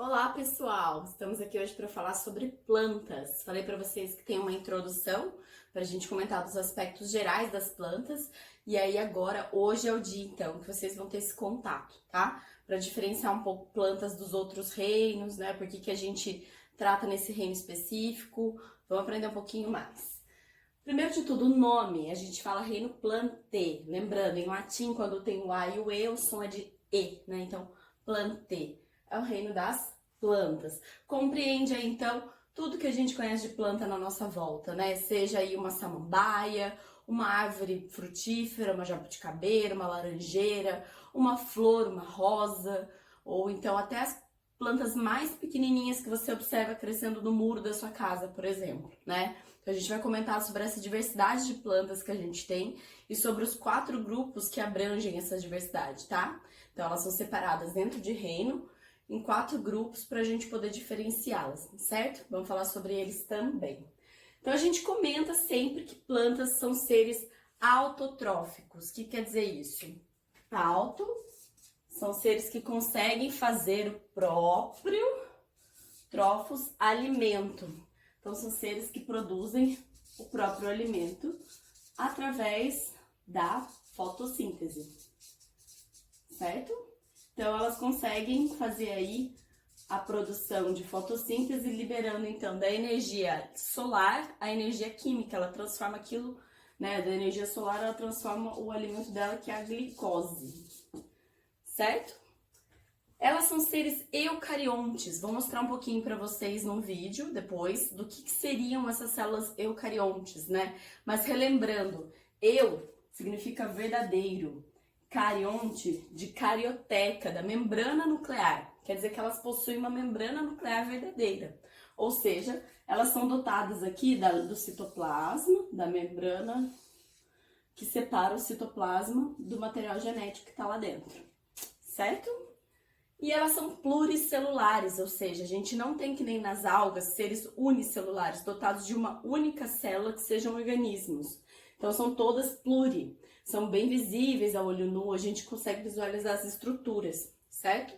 Olá, pessoal! Estamos aqui hoje para falar sobre plantas. Falei para vocês que tem uma introdução para a gente comentar dos aspectos gerais das plantas. E aí agora, hoje é o dia então que vocês vão ter esse contato, tá? Para diferenciar um pouco plantas dos outros reinos, né? Por que a gente trata nesse reino específico. Vamos aprender um pouquinho mais. Primeiro de tudo, o nome. A gente fala reino plante. Lembrando, em latim, quando tem o A e o E, o som é de E, né? Então, plante é o reino das plantas. Compreende aí, então, tudo que a gente conhece de planta na nossa volta, né? Seja aí uma samambaia, uma árvore frutífera, uma jabuticabeira, uma laranjeira, uma flor, uma rosa, ou então até as plantas mais pequenininhas que você observa crescendo no muro da sua casa, por exemplo, né? Então a gente vai comentar sobre essa diversidade de plantas que a gente tem e sobre os 4 grupos que abrangem essa diversidade, tá? Então elas são separadas dentro de reino em 4 grupos para a gente poder diferenciá-las, certo? Vamos falar sobre eles também. Então a gente comenta sempre que plantas são seres autotróficos. O que quer dizer isso? Auto são seres que conseguem fazer o próprio trófos alimento. Então são seres que produzem o próprio alimento através da fotossíntese, certo? Então elas conseguem fazer aí a produção de fotossíntese, liberando então da energia solar a energia química. Ela transforma aquilo, né, da energia solar, ela transforma o alimento dela, que é a glicose, certo? Elas são seres eucariontes. Vou mostrar um pouquinho para vocês num vídeo depois do que seriam essas células eucariontes, né? Mas relembrando, significa verdadeiro, carionte de carioteca, da membrana nuclear. Quer dizer que elas possuem uma membrana nuclear verdadeira. Ou seja, elas são dotadas aqui do citoplasma, da membrana que separa o citoplasma do material genético que está lá dentro, certo? E elas são pluricelulares, ou seja, a gente não tem que nem nas algas seres unicelulares, dotados de uma única célula que sejam organismos. Então são todas pluri, são bem visíveis a olho nu, a gente consegue visualizar as estruturas, certo?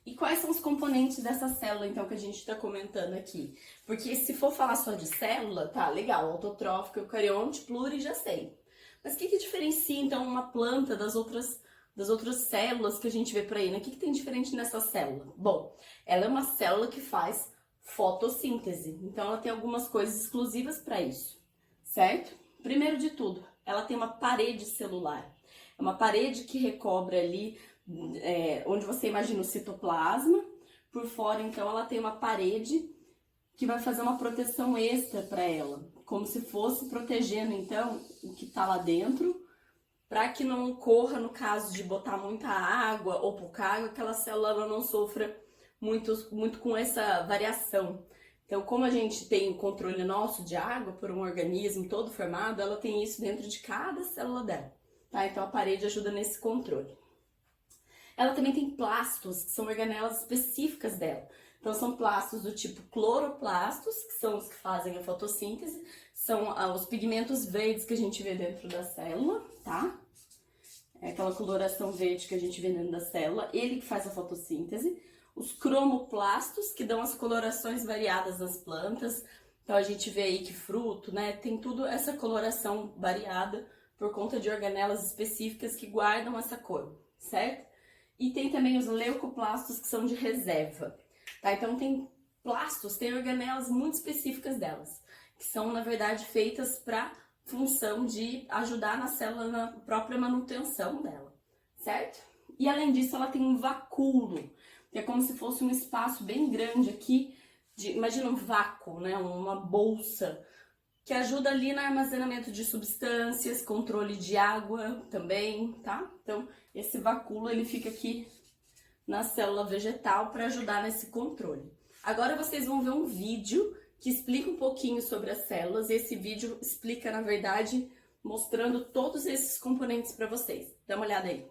E quais são os componentes dessa célula, então, que a gente está comentando aqui? Porque se for falar só de célula, tá, legal, autotrófico, eucarionte, pluri, já sei. Mas o que diferencia, então, uma planta das outras células que a gente vê por aí, né? O que tem diferente nessa célula? Bom, ela é uma célula que faz fotossíntese, então ela tem algumas coisas exclusivas para isso, certo? Primeiro de tudo, ela tem uma parede celular, é uma parede que recobre ali, onde você imagina o citoplasma, por fora, então, ela tem uma parede que vai fazer uma proteção extra para ela, como se fosse protegendo, então, o que está lá dentro, para que não ocorra, no caso de botar muita água ou pouca água, aquela célula ela não sofra muito com essa variação. Então, como a gente tem o controle nosso de água por um organismo todo formado, ela tem isso dentro de cada célula dela, tá? Então, a parede ajuda nesse controle. Ela também tem plastos, que são organelas específicas dela. Então, são plastos do tipo cloroplastos, que são os que fazem a fotossíntese, são os pigmentos verdes que a gente vê dentro da célula, tá? É aquela coloração verde que a gente vê dentro da célula, ele que faz a fotossíntese. Os cromoplastos, que dão as colorações variadas nas plantas. Então, a gente vê aí que fruto, né, tem tudo essa coloração variada por conta de organelas específicas que guardam essa cor, certo? E tem também os leucoplastos, que são de reserva, tá? Então, tem plastos, tem organelas muito específicas delas, que são, na verdade, feitas para função de ajudar na célula na própria manutenção dela, certo? E, além disso, ela tem um vacúolo, que é como se fosse um espaço bem grande aqui, imagina um vácuo, né? Uma bolsa, que ajuda ali no armazenamento de substâncias, controle de água também, tá? Então, esse vacúolo, ele fica aqui na célula vegetal para ajudar nesse controle. Agora vocês vão ver um vídeo que explica um pouquinho sobre as células, e esse vídeo explica, na verdade, mostrando todos esses componentes para vocês. Dá uma olhada aí.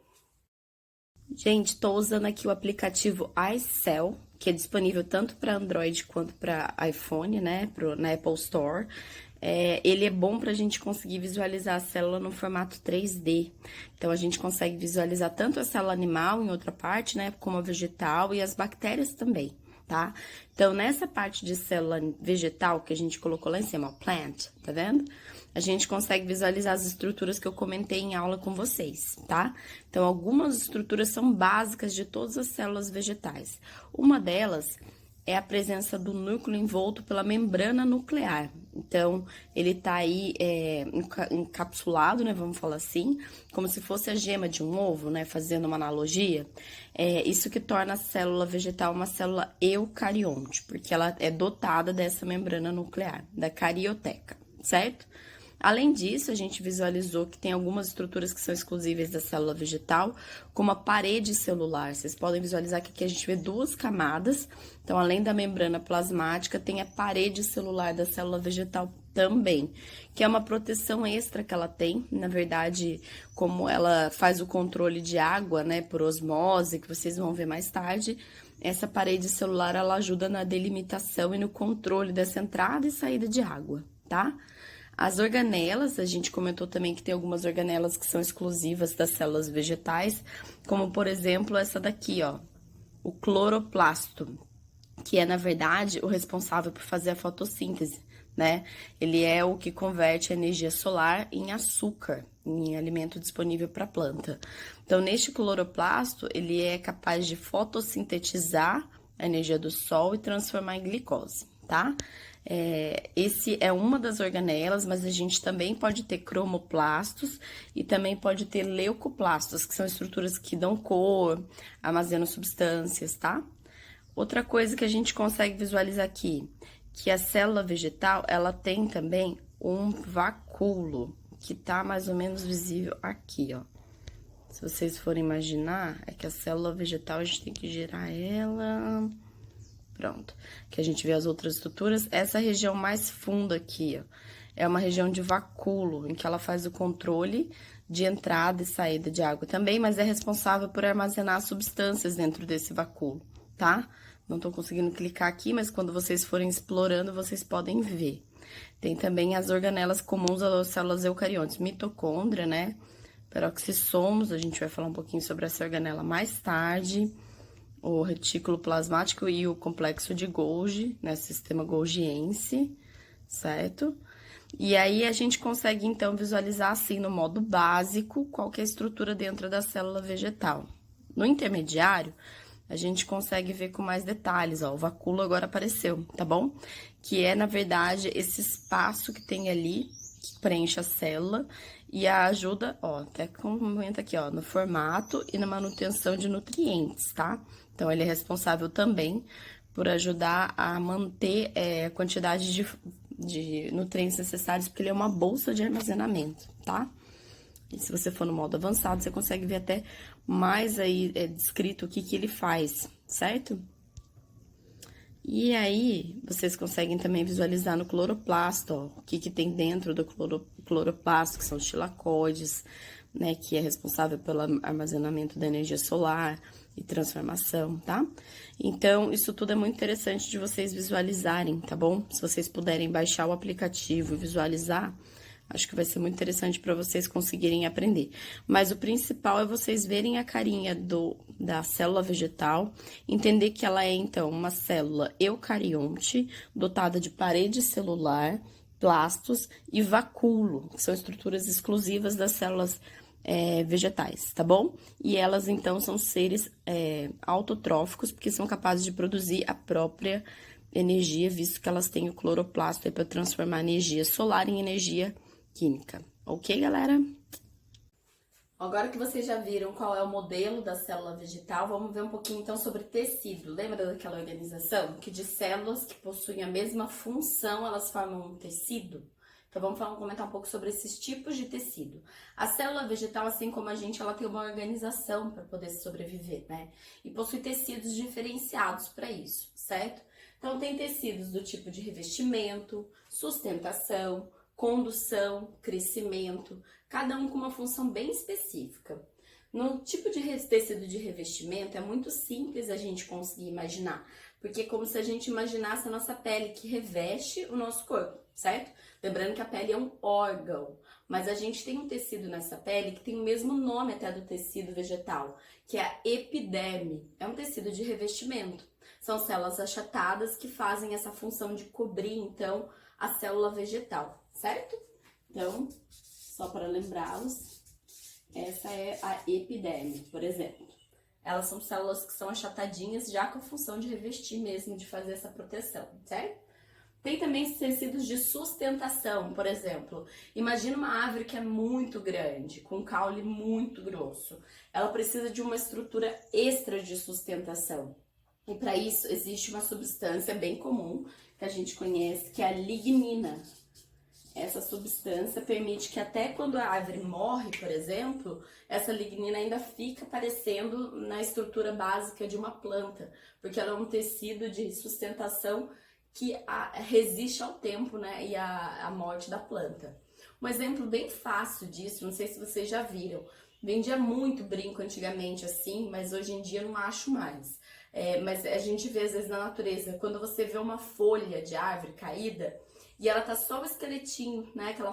Gente, estou usando aqui o aplicativo iCell, que é disponível tanto para Android quanto para iPhone, né, na Apple Store. ele é bom para a gente conseguir visualizar a célula no formato 3D. Então, a gente consegue visualizar tanto a célula animal em outra parte, né, como a vegetal e as bactérias também, tá? Então, nessa parte de célula vegetal que a gente colocou lá em cima, ó, plant, tá vendo? A gente consegue visualizar as estruturas que eu comentei em aula com vocês, tá? Então, algumas estruturas são básicas de todas as células vegetais. Uma delas é a presença do núcleo envolto pela membrana nuclear. Então, ele tá aí encapsulado, né, vamos falar assim, como se fosse a gema de um ovo, né, fazendo uma analogia. Isso que torna a célula vegetal uma célula eucarionte, porque ela é dotada dessa membrana nuclear, da carioteca, certo? Além disso, a gente visualizou que tem algumas estruturas que são exclusíveis da célula vegetal, como a parede celular. Vocês podem visualizar que aqui a gente vê duas camadas. Então, além da membrana plasmática, tem a parede celular da célula vegetal também, que é uma proteção extra que ela tem. Na verdade, como ela faz o controle de água, né, por osmose, que vocês vão ver mais tarde, essa parede celular, ela ajuda na delimitação e no controle dessa entrada e saída de água, tá? As organelas, a gente comentou também que tem algumas organelas que são exclusivas das células vegetais, como, por exemplo, essa daqui, ó, o cloroplasto, que é, na verdade, o responsável por fazer a fotossíntese, né? Ele é o que converte a energia solar em açúcar, em alimento disponível para a planta. Então, neste cloroplasto, ele é capaz de fotossintetizar a energia do sol e transformar em glicose, tá? Esse é uma das organelas, mas a gente também pode ter cromoplastos e também pode ter leucoplastos, que são estruturas que dão cor, armazenam substâncias, tá? Outra coisa que a gente consegue visualizar aqui, que a célula vegetal, ela tem também um vacúolo, que tá mais ou menos visível aqui, ó. Se vocês forem imaginar, é que a célula vegetal, a gente tem que girar ela... Pronto, que a gente vê as outras estruturas. Essa região mais funda aqui, ó, é uma região de vacúolo, em que ela faz o controle de entrada e saída de água também, mas é responsável por armazenar substâncias dentro desse vacúolo, tá? Não tô conseguindo clicar aqui, mas quando vocês forem explorando, vocês podem ver. Tem também as organelas comuns às células eucariontes, mitocôndria, né? Peroxissomos, a gente vai falar um pouquinho sobre essa organela mais tarde. O retículo plasmático e o complexo de Golgi, né, sistema golgiense, certo? E aí, a gente consegue, então, visualizar, assim, no modo básico, qual que é a estrutura dentro da célula vegetal. No intermediário, a gente consegue ver com mais detalhes, ó, o vacúolo agora apareceu, tá bom? Que é, na verdade, esse espaço que tem ali, que preenche a célula, e a ajuda, ó, até comenta aqui, ó, no formato e na manutenção de nutrientes, tá? Então, ele é responsável também por ajudar a manter a quantidade de nutrientes necessários, porque ele é uma bolsa de armazenamento, tá? E se você for no modo avançado, você consegue ver até mais aí descrito o que ele faz, certo? E aí, vocês conseguem também visualizar no cloroplasto, ó, o que tem dentro do cloroplasto, que são os tilacoides, né, que é responsável pelo armazenamento da energia solar e transformação, tá? Então, isso tudo é muito interessante de vocês visualizarem, tá bom? Se vocês puderem baixar o aplicativo e visualizar, acho que vai ser muito interessante para vocês conseguirem aprender. Mas o principal é vocês verem a carinha da célula vegetal, entender que ela é, então, uma célula eucarionte, dotada de parede celular, plastos e vacúolo, que são estruturas exclusivas das células vegetais, tá bom? E elas, então, são seres autotróficos, porque são capazes de produzir a própria energia, visto que elas têm o cloroplasto para transformar energia solar em energia química. Ok, galera? Agora que vocês já viram qual é o modelo da célula vegetal, vamos ver um pouquinho então sobre tecido. Lembra daquela organização que de células que possuem a mesma função, elas formam um tecido? Então, vamos comentar um pouco sobre esses tipos de tecido. A célula vegetal, assim como a gente, ela tem uma organização para poder sobreviver, né? E possui tecidos diferenciados para isso, certo? Então, tem tecidos do tipo de revestimento, sustentação, condução, crescimento, cada um com uma função bem específica. No tipo de tecido de revestimento, é muito simples a gente conseguir imaginar, porque é como se a gente imaginasse a nossa pele que reveste o nosso corpo, certo? Lembrando que a pele é um órgão, mas a gente tem um tecido nessa pele que tem o mesmo nome até do tecido vegetal, que é a epiderme. É um tecido de revestimento. São células achatadas que fazem essa função de cobrir, então, a célula vegetal, certo? Então, só para lembrá-los, essa é a epiderme, por exemplo. Elas são células que são achatadinhas, já com a função de revestir mesmo, de fazer essa proteção, certo? Tem também tecidos de sustentação, por exemplo. Imagina uma árvore que é muito grande, com um caule muito grosso. Ela precisa de uma estrutura extra de sustentação. E para isso existe uma substância bem comum que a gente conhece, que é a lignina. Essa substância permite que até quando a árvore morre, por exemplo, essa lignina ainda fica aparecendo na estrutura básica de uma planta, porque ela é um tecido de sustentação que resiste ao tempo, né, e à morte da planta. Um exemplo bem fácil disso, não sei se vocês já viram, vendia muito brinco antigamente assim, mas hoje em dia eu não acho mais. Mas a gente vê às vezes na natureza, quando você vê uma folha de árvore caída, e ela tá só o esqueletinho, né? Aquela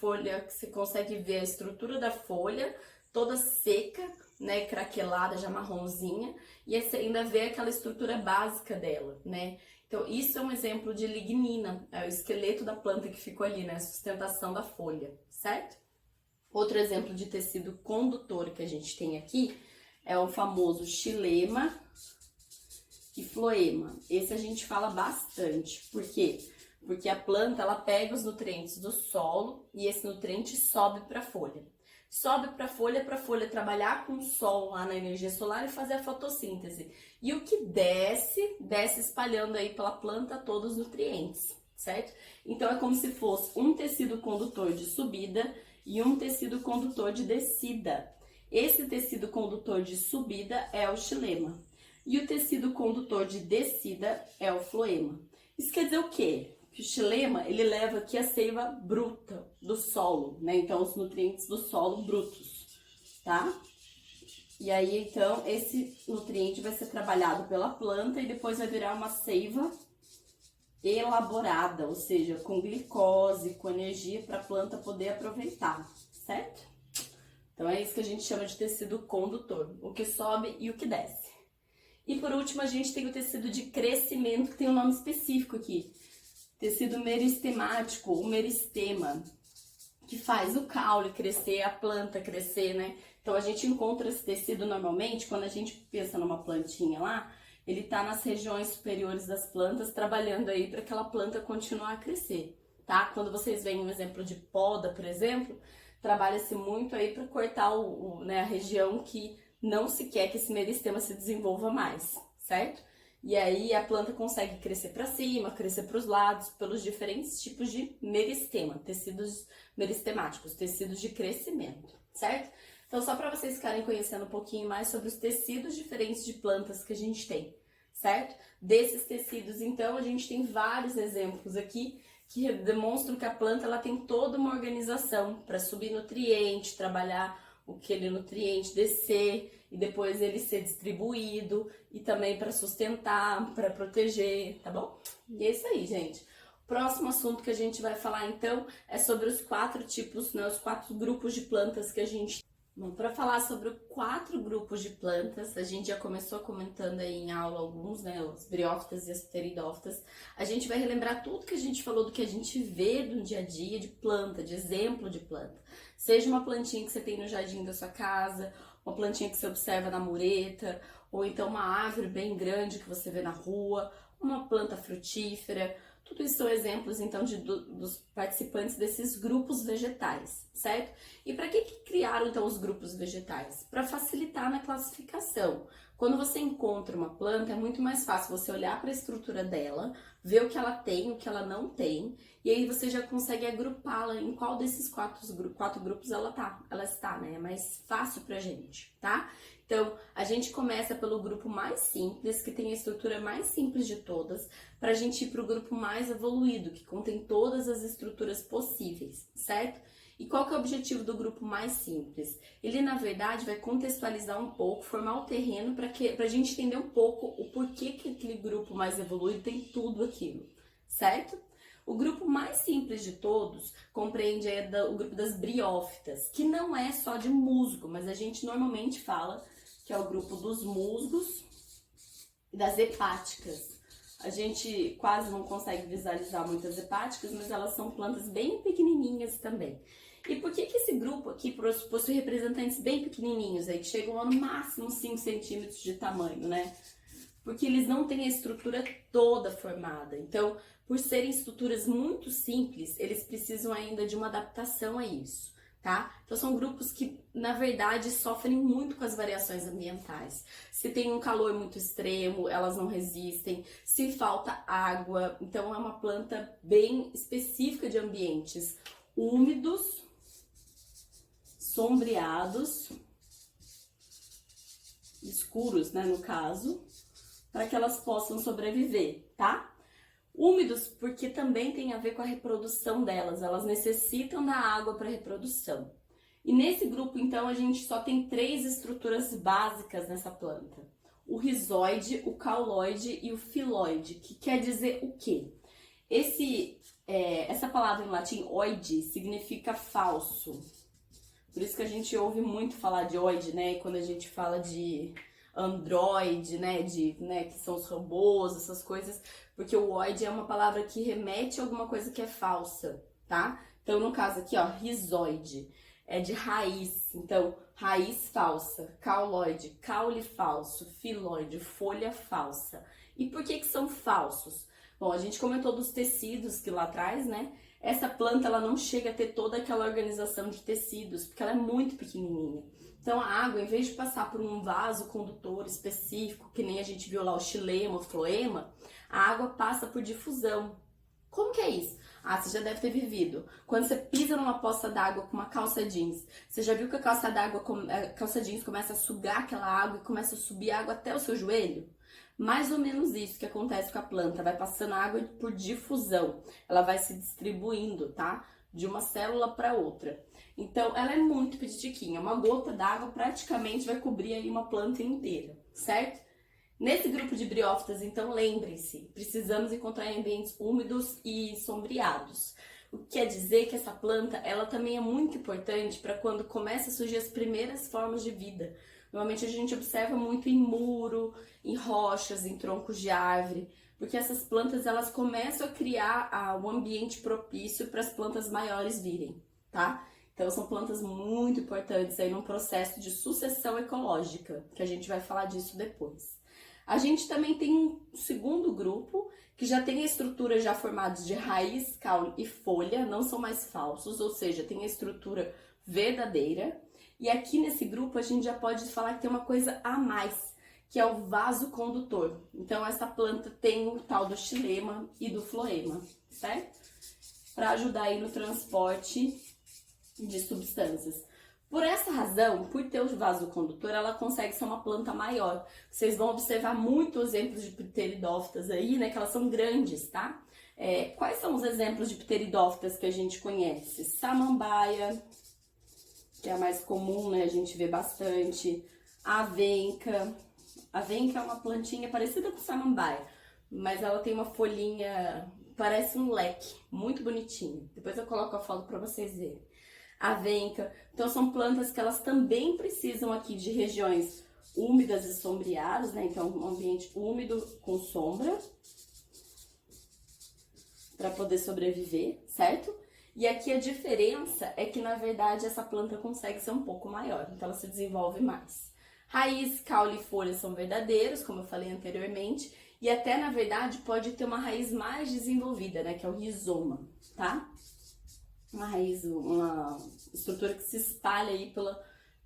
folha que você consegue ver a estrutura da folha, toda seca, né? Craquelada, já marronzinha, e você ainda vê aquela estrutura básica dela, né? Então, isso é um exemplo de lignina, é o esqueleto da planta que ficou ali, né? A sustentação da folha, certo? Outro exemplo de tecido condutor que a gente tem aqui é o famoso xilema e floema. Esse a gente fala bastante, por quê? Porque a planta, ela pega os nutrientes do solo e esse nutriente sobe para a folha. Sobe para a folha trabalhar com o sol lá na energia solar e fazer a fotossíntese. E o que desce, desce espalhando aí pela planta todos os nutrientes, certo? Então é como se fosse um tecido condutor de subida e um tecido condutor de descida. Esse tecido condutor de subida é o xilema e o tecido condutor de descida é o floema. Isso quer dizer o quê? Que o xilema, ele leva aqui a seiva bruta do solo, né? Então, os nutrientes do solo brutos, tá? E aí, então, esse nutriente vai ser trabalhado pela planta e depois vai virar uma seiva elaborada, ou seja, com glicose, com energia para a planta poder aproveitar, certo? Então, é isso que a gente chama de tecido condutor, o que sobe e o que desce. E por último, a gente tem o tecido de crescimento, que tem um nome específico aqui. Tecido meristemático, o meristema, que faz o caule crescer, a planta crescer, né? Então, a gente encontra esse tecido normalmente, quando a gente pensa numa plantinha lá, ele tá nas regiões superiores das plantas, trabalhando aí para aquela planta continuar a crescer, tá? Quando vocês veem um exemplo de poda, por exemplo, trabalha-se muito aí para cortar né, a região que não se quer que esse meristema se desenvolva mais, certo? E aí a planta consegue crescer para cima, crescer para os lados, pelos diferentes tipos de meristema, tecidos meristemáticos, tecidos de crescimento, certo? Então, só para vocês ficarem conhecendo um pouquinho mais sobre os tecidos diferentes de plantas que a gente tem, certo? Desses tecidos, então, a gente tem vários exemplos aqui que demonstram que a planta ela tem toda uma organização para subir nutriente, trabalhar aquele nutriente descer e depois ele ser distribuído e também para sustentar, para proteger, tá bom? E é isso aí, gente. O próximo assunto que a gente vai falar então é sobre os 4 tipos, né, os 4 grupos de plantas que a gente... Bom, para falar sobre 4 grupos de plantas, a gente já começou comentando aí em aula alguns, né, os briófitas e as pteridófitas. A gente vai relembrar tudo que a gente falou do que a gente vê no dia a dia de planta, de exemplo de planta. Seja uma plantinha que você tem no jardim da sua casa, uma plantinha que você observa na mureta, ou então uma árvore bem grande que você vê na rua, uma planta frutífera. Tudo isso são exemplos, então, dos participantes desses grupos vegetais, certo? E para que criaram, então, os grupos vegetais? Para facilitar na classificação. Quando você encontra uma planta, é muito mais fácil você olhar para a estrutura dela, ver o que ela tem, o que ela não tem, e aí você já consegue agrupá-la em qual desses 4 grupos ela está, né? É mais fácil pra gente, tá? Então, a gente começa pelo grupo mais simples, que tem a estrutura mais simples de todas, para a gente ir para o grupo mais evoluído, que contém todas as estruturas possíveis, certo? E qual que é o objetivo do grupo mais simples? Ele, na verdade, vai contextualizar um pouco, formar o terreno para a gente entender um pouco o porquê que aquele grupo mais evoluído tem tudo aquilo, certo? O grupo mais simples de todos compreende o grupo das briófitas, que não é só de musgo, mas a gente normalmente fala que é o grupo dos musgos e das hepáticas. A gente quase não consegue visualizar muitas hepáticas, mas elas são plantas bem pequenininhas também. E por que esse grupo aqui possui representantes bem pequenininhos, aí, que chegam a no máximo 5 centímetros de tamanho, né? Porque eles não têm a estrutura toda formada. Então, por serem estruturas muito simples, eles precisam ainda de uma adaptação a isso, tá? Então, são grupos que, na verdade, sofrem muito com as variações ambientais. Se tem um calor muito extremo, elas não resistem. Se falta água, então é uma planta bem específica de ambientes úmidos, sombreados, escuros, né, no caso, para que elas possam sobreviver, tá? Úmidos porque também tem a ver com a reprodução delas, elas necessitam da água para reprodução. E nesse grupo, então, a gente só tem 3 estruturas básicas nessa planta. O rizóide, o cauloide e o filóide, que quer dizer o quê? Essa palavra em latim, oide, significa falso. Por isso que a gente ouve muito falar de oide, né? Quando a gente fala de android, né? Que são os robôs, essas coisas. Porque o oide é uma palavra que remete a alguma coisa que é falsa, tá? Então, no caso aqui, ó, rizoide, é de raiz. Então, raiz falsa. Cauloide, caule falso. Filóide, folha falsa. E por que são falsos? Bom, a gente comentou dos tecidos que lá atrás, né? Essa planta, ela não chega a ter toda aquela organização de tecidos, porque ela é muito pequenininha. Então, a água, em vez de passar por um vaso condutor específico, que nem a gente viu lá o xilema, o floema, a água passa por difusão. Como que é isso? Ah, você já deve ter vivido. Quando você pisa numa poça d'água com uma calça jeans, você já viu que a calça jeans começa a sugar aquela água e começa a subir água até o seu joelho? Mais ou menos isso que acontece com a planta, vai passando água por difusão, ela vai se distribuindo, tá? De uma célula para outra. Então, ela é muito petitiquinha, uma gota d'água praticamente vai cobrir aí uma planta inteira, certo? Nesse grupo de briófitas, então, lembrem-se, precisamos encontrar em ambientes úmidos e sombreados. O que quer dizer que essa planta, ela também é muito importante para quando começa a surgir as primeiras formas de vida. Normalmente a gente observa muito em muro, em rochas, em troncos de árvore, porque essas plantas elas começam a criar um ambiente propício para as plantas maiores virem, tá? Então são plantas muito importantes aí num processo de sucessão ecológica, que a gente vai falar disso depois. A gente também tem um segundo grupo que já tem a estrutura já formada de raiz, caule e folha, não são mais falsos, ou seja, tem a estrutura verdadeira. E aqui nesse grupo a gente já pode falar que tem uma coisa a mais, que é o vaso condutor. Então essa planta tem o tal do xilema e do floema, certo? Para ajudar aí no transporte de substâncias. Por essa razão, por ter o vaso condutor, ela consegue ser uma planta maior. Vocês vão observar muitos exemplos de pteridófitas aí, né, que elas são grandes, tá? Quais são os exemplos de pteridófitas que a gente conhece? Samambaia, que é a mais comum, né, a gente vê bastante. Avenca. Avenca é uma plantinha parecida com samambaia, mas ela tem uma folhinha, parece um leque, muito bonitinho. Depois eu coloco a foto para vocês verem. Avenca. Então são plantas que elas também precisam aqui de regiões úmidas e sombreadas, né? Então um ambiente úmido com sombra para poder sobreviver, certo? E aqui a diferença é que na verdade essa planta consegue ser um pouco maior, então ela se desenvolve mais. Raiz, caule e folha são verdadeiros, como eu falei anteriormente, e até na verdade pode ter uma raiz mais desenvolvida, né? Que é o rizoma, tá? Uma raiz, uma estrutura que se espalha aí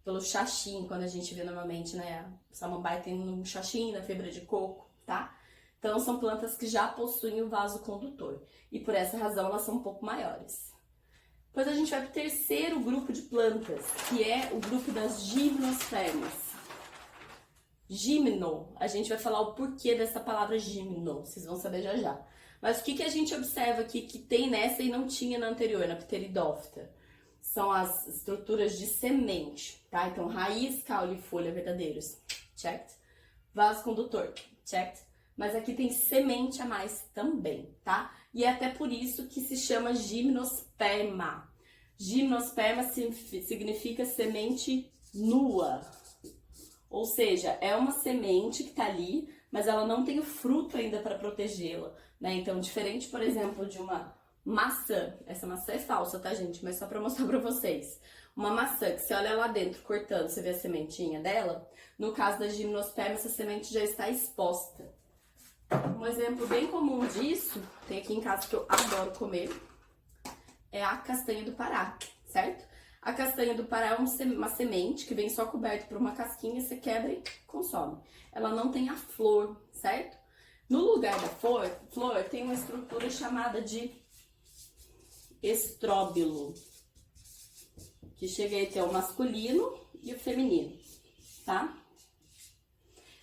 pelo xaxim, quando a gente vê normalmente, né? O samambaia tem um xaxim na fibra de coco, tá? Então, são plantas que já possuem o vaso condutor. E por essa razão, elas são um pouco maiores. Depois a gente vai para o terceiro grupo de plantas, que é o grupo das gimnospermas. Gimno, a gente vai falar o porquê dessa palavra gimno, vocês vão saber já já. Mas o que a gente observa aqui que tem nessa e não tinha na anterior, na pteridófita? São as estruturas de semente, tá? Então, raiz, caule e folha verdadeiros, checked. Vaso condutor, checked. mas aqui tem semente a mais também, tá? E é até por isso que se chama gimnosperma. Gimnosperma significa semente nua, ou seja, é uma semente que tá ali, mas ela não tem o fruto ainda para protegê-la, né? Então, diferente, por exemplo, de uma maçã, essa maçã é falsa, tá, gente? Mas só para mostrar para vocês. Uma maçã que você olha lá dentro cortando, você vê a sementinha dela. No caso da gimnosperma, essa semente já está exposta. Um exemplo bem comum disso, tem aqui em casa que eu adoro comer, é a castanha do Pará, certo? A castanha do Pará é uma semente que vem só coberta por uma casquinha, você quebra e consome. Ela não tem a flor, certo? No lugar da flor tem uma estrutura chamada de estróbilo, que chega aí a ter o masculino e o feminino, tá?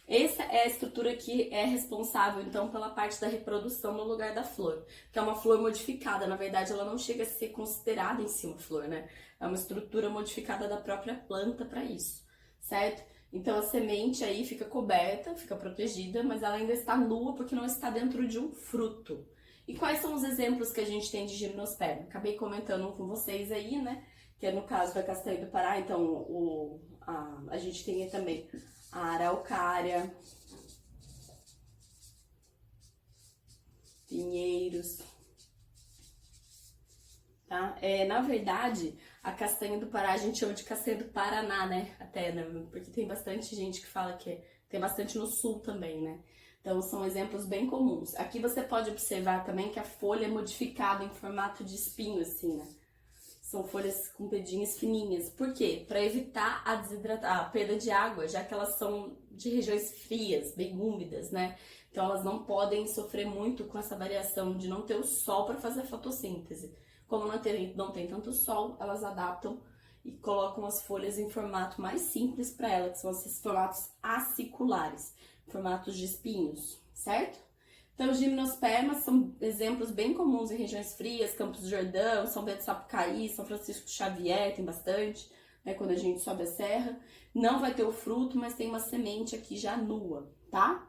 Essa é a estrutura que é responsável, então, pela parte da reprodução no lugar da flor, que é uma flor modificada. Na verdade, ela não chega a ser considerada em si uma flor, né? É uma estrutura modificada da própria planta para isso, certo? Então, a semente aí fica coberta, fica protegida, mas ela ainda está nua porque não está dentro de um fruto. E quais são os exemplos que a gente tem de gimnosperma? Acabei comentando com vocês aí, né? Que é no caso da castanha do Pará, então a gente tem aí também a araucária, pinheiros, tá? Na verdade, a castanha do Pará a gente chama de castanha do Paraná, né? Até, né? Porque tem bastante gente que fala que tem bastante no sul também, né? Então, são exemplos bem comuns. Aqui você pode observar também que a folha é modificada em formato de espinho, assim, né? São folhas com pedinhas fininhas. Por quê? Para evitar a perda de água, já que elas são de regiões frias, bem úmidas, né? Então elas não podem sofrer muito com essa variação de não ter o sol para fazer a fotossíntese. Como não tem tanto sol, elas adaptam e colocam as folhas em formato mais simples para ela, que são esses formatos aciculares, formatos de espinhos, certo? Então, os gimnospermas são exemplos bem comuns em regiões frias, Campos do Jordão, São Bento do Sapucaí, São Francisco Xavier, tem bastante, né, quando a gente sobe a serra. Não vai ter o fruto, mas tem uma semente aqui já nua, tá?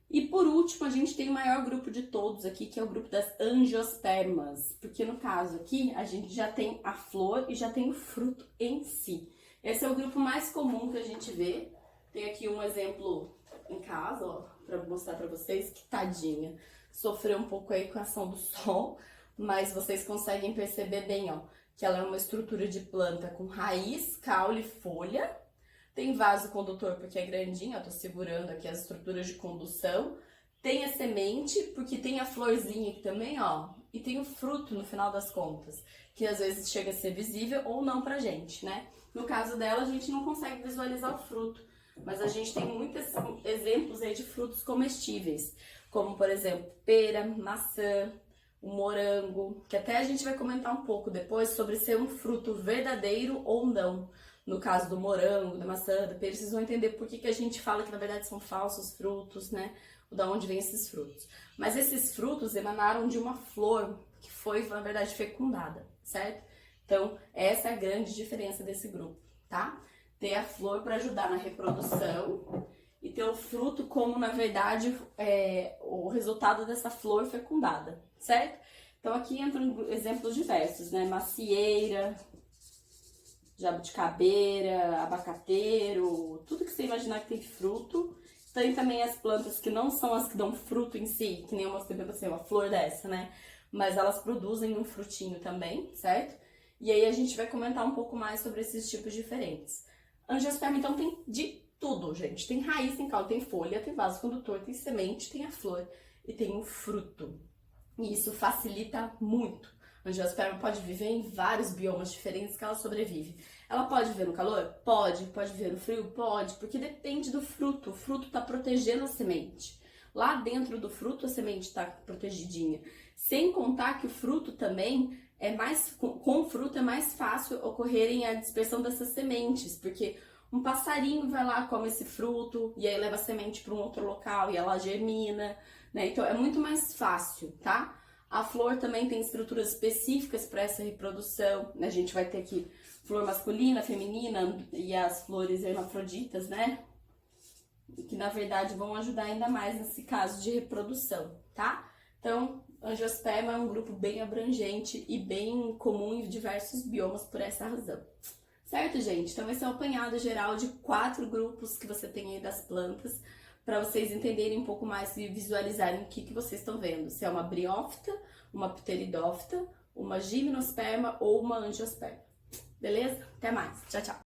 E por último, a gente tem o maior grupo de todos aqui, que é o grupo das angiospermas, porque no caso aqui, a gente já tem a flor e já tem o fruto em si. Esse é o grupo mais comum que a gente vê. Tem aqui um exemplo em casa, ó, para mostrar para vocês que tadinha, sofreu um pouco aí com a ação do sol, mas vocês conseguem perceber bem, ó, que ela é uma estrutura de planta com raiz, caule e folha. Tem vaso condutor porque é grandinho, ó, tô segurando aqui as estruturas de condução. Tem a semente, porque tem a florzinha aqui também, ó, e tem o fruto no final das contas, que às vezes chega a ser visível ou não pra gente, né? No caso dela, a gente não consegue visualizar o fruto, mas a gente tem muitos exemplos aí de frutos comestíveis, como por exemplo, pera, maçã, o morango, que até a gente vai comentar um pouco depois sobre ser um fruto verdadeiro ou não. No caso do morango, da maçã, da pera, vocês vão entender por que a gente fala que na verdade são falsos frutos, né? Ou da onde vem esses frutos. Mas esses frutos emanaram de uma flor que foi, na verdade, fecundada, certo? Então, essa é a grande diferença desse grupo, tá? Ter a flor para ajudar na reprodução e ter o fruto como, na verdade, o resultado dessa flor fecundada, certo? Então, aqui entram exemplos diversos, né? Macieira, jabuticabeira, abacateiro, tudo que você imaginar que tem fruto. Tem também as plantas que não são as que dão fruto em si, que nem eu mostrei pra você, uma flor dessa, né? Mas elas produzem um frutinho também, certo? E aí a gente vai comentar um pouco mais sobre esses tipos diferentes. Angiosperma, então, tem de tudo, gente. Tem raiz, tem caule, tem folha, tem vaso condutor, tem semente, tem a flor e tem o fruto. E isso facilita muito. A angiosperma pode viver em vários biomas diferentes que ela sobrevive. Ela pode viver no calor? Pode. Pode viver no frio? Pode, porque depende do fruto. O fruto está protegendo a semente. Lá dentro do fruto a semente está protegidinha. Sem contar que o fruto também com o fruto é mais fácil ocorrerem a dispersão dessas sementes, porque um passarinho vai lá, come esse fruto e aí leva a semente para um outro local e ela germina, né? Então é muito mais fácil, tá? A flor também tem estruturas específicas para essa reprodução. A gente vai ter aqui flor masculina, feminina e as flores hermafroditas, né? que na verdade vão ajudar ainda mais nesse caso de reprodução, tá? Então, angiosperma é um grupo bem abrangente e bem comum em diversos biomas por essa razão. Certo, gente? Então, esse é o apanhado geral de 4 grupos que você tem aí das plantas, para vocês entenderem um pouco mais e visualizarem o que vocês estão vendo. Se é uma briófita, uma pteridófita, uma gimnosperma ou uma angiosperma. Beleza? Até mais. Tchau, tchau.